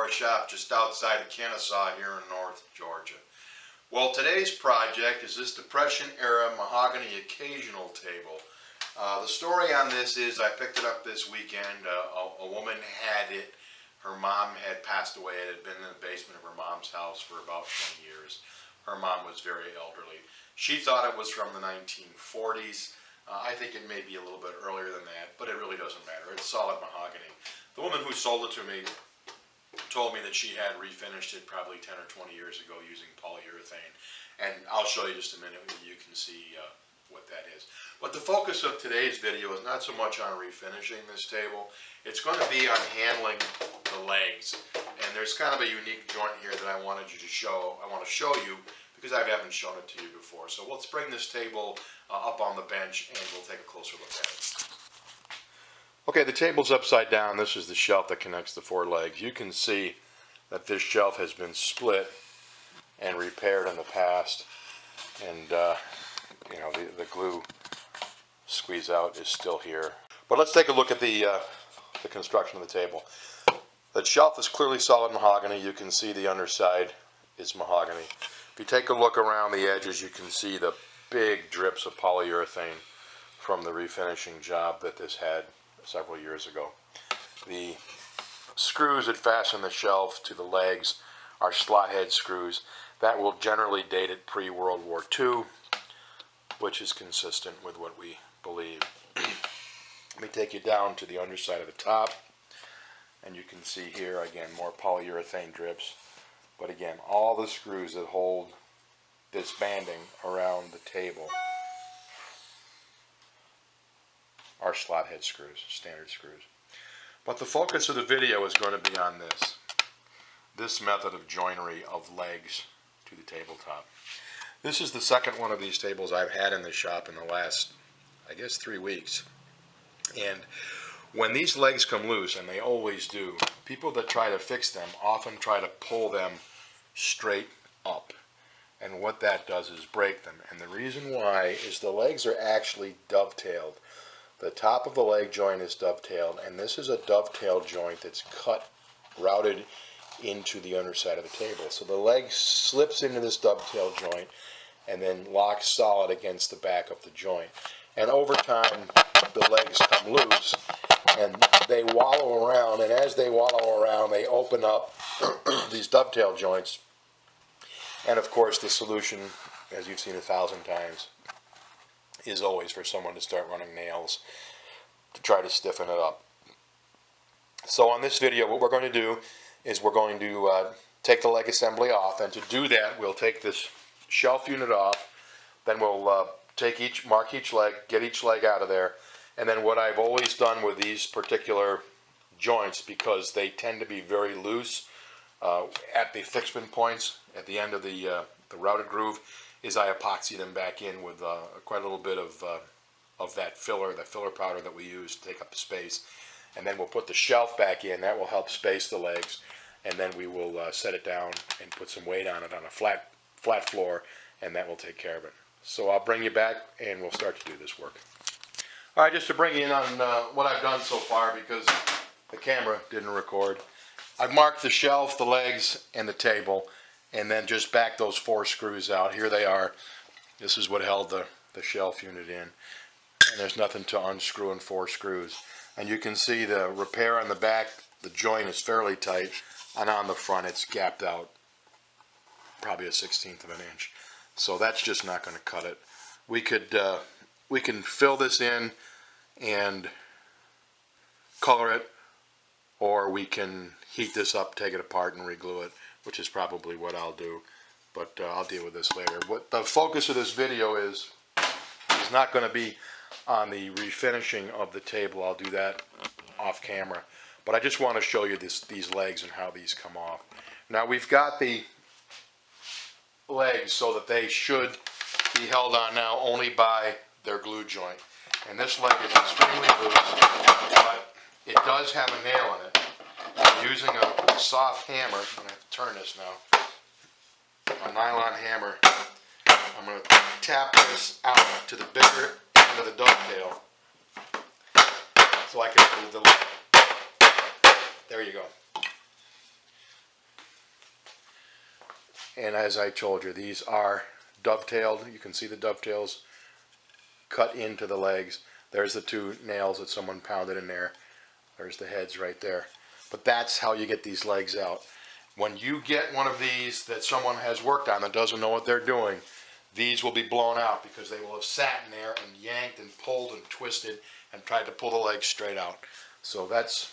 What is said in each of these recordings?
our shop just outside of Kennesaw here in North Georgia. Well, today's project is this Depression-era mahogany occasional table. The story on this is I picked it up this weekend. A woman had it. Her mom had passed away. It had been in the basement of her mom's house for about 20 years. Her mom was very elderly. She thought it was from the 1940s. I think it may be a little bit earlier than that, but it really doesn't matter. It's solid mahogany. The woman who sold it to me told me that she had refinished it probably 10 or 20 years ago using polyurethane. And I'll show you just a minute. You can see what that is. But the focus of today's video is not so much on refinishing this table. It's going to be on handling the legs. And there's kind of a unique joint here that I wanted you to show. I want to show you because I haven't shown it to you before. So let's bring this table up on the bench and we'll take a closer look at it. Okay, the table's upside down. This is the shelf that connects the four legs. You can see that this shelf has been split and repaired in the past. And you know, the glue squeeze out is still here. But let's take a look at the construction of the table. The shelf is clearly solid mahogany. You can see the underside is mahogany. If you take a look around the edges, you can see the big drips of polyurethane from the refinishing job that this had several years ago. The screws that fasten the shelf to the legs are slot head screws. That will generally date it pre-World War II, which is consistent with what we believe. Let me take you down to the underside of the top, and you can see here again more polyurethane drips. But again, all the screws that hold this banding around the table are slot head screws, standard screws. But the focus of the video is going to be on this method of joinery of legs to the tabletop. This is the second one of these tables I've had in the shop in the last, I guess, 3 weeks. And when these legs come loose, and they always do, people that try to fix them often try to pull them straight up. And what that does is break them. And the reason why is the legs are actually dovetailed. The top of the leg joint is dovetailed, and this is a dovetail joint that's routed into the underside of the table. So the leg slips into this dovetail joint and then locks solid against the back of the joint. And over time, the legs come loose and they wallow around, and as they wallow around, they open up these dovetail joints. And of course, the solution, as you've seen 1,000 times, is always for someone to start running nails to try to stiffen it up. So on this video, what we're going to do is we're going to take the leg assembly off, and to do that, we'll take this shelf unit off, then we'll mark each leg, get each leg out of there, and then what I've always done with these particular joints, because they tend to be very loose at the fixment points at the end of the routed groove, is I epoxy them back in with quite a little bit of that filler powder that we use to take up the space. And then we'll put the shelf back in. That will help space the legs. And then we will set it down and put some weight on it on a flat floor, and that will take care of it. So I'll bring you back and we'll start to do this work. All right, just to bring you in on what I've done so far, because the camera didn't record. I've marked the shelf, the legs, and the table, and then just back those 4 screws out. Here they are. This is what held the shelf unit in. And there's nothing to unscrew in 4 screws. And you can see the repair on the back, the joint is fairly tight, and on the front it's gapped out probably 1/16 of an inch. So that's just not going to cut it. We can fill this in and color it, or we can heat this up, take it apart, and reglue it, which is probably what I'll do, but I'll deal with this later. What the focus of this video is not going to be on the refinishing of the table. I'll do that off camera, but I just want to show you these legs and how these come off. Now we've got the legs so that they should be held on now only by their glue joint, and this leg is extremely loose, but it does have a nail in it. I'm using a soft hammer. I'm going to have to turn this now. A nylon hammer. I'm going to tap this out to the bigger end of the dovetail so I can move the leg. There you go. And as I told you, these are dovetailed. You can see the dovetails cut into the legs. There's the two nails that someone pounded in there. There's the heads right there. But that's how you get these legs out. When you get one of these that someone has worked on that doesn't know what they're doing, these will be blown out because they will have sat in there and yanked and pulled and twisted and tried to pull the legs straight out. So that's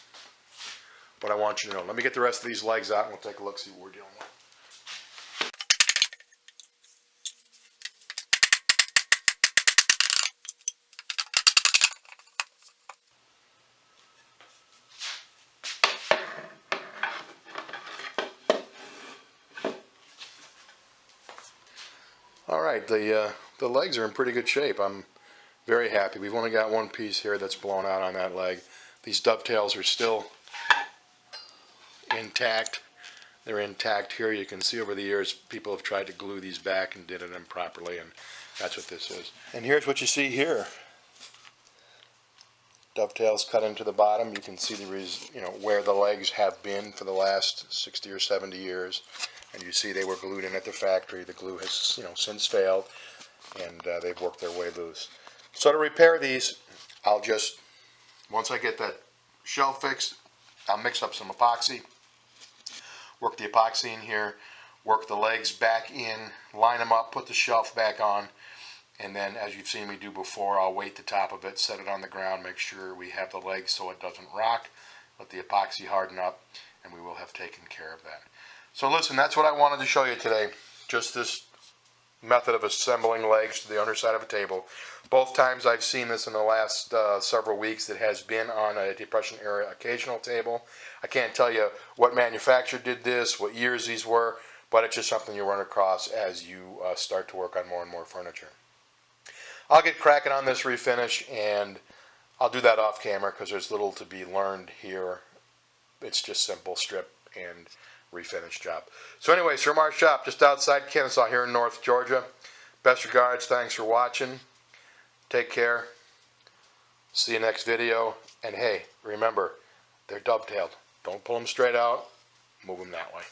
what I want you to know. Let me get the rest of these legs out and we'll take a look, see what we're dealing with. All right, the legs are in pretty good shape. I'm very happy. We've only got one piece here that's blown out on that leg. These dovetails are still intact. They're intact here. You can see over the years people have tried to glue these back and did it improperly, and that's what this is. And here's what you see here. Dovetails cut into the bottom. You can see where the legs have been for the last 60 or 70 years. And you see they were glued in at the factory. The glue has since failed, and they've worked their way loose. So to repair these, I'll just, once I get that shelf fixed, I'll mix up some epoxy, work the epoxy in here, work the legs back in, line them up, put the shelf back on, and then as you've seen me do before, I'll weight the top of it, set it on the ground, make sure we have the legs so it doesn't rock, let the epoxy harden up, and we will have taken care of that. So listen, that's what I wanted to show you today. Just this method of assembling legs to the underside of a table. Both times I've seen this in the last several weeks, it has been on a Depression era occasional table. I can't tell you what manufacturer did this, what years these were, but it's just something you run across as you start to work on more and more furniture. I'll get cracking on this refinish, and I'll do that off camera because there's little to be learned here. It's just simple strip and refinish job. So anyways, from our shop just outside Kennesaw here in North Georgia. Best regards, thanks for watching. Take care. See you next video. And hey, remember, they're dovetailed. Don't pull them straight out. Move them that way.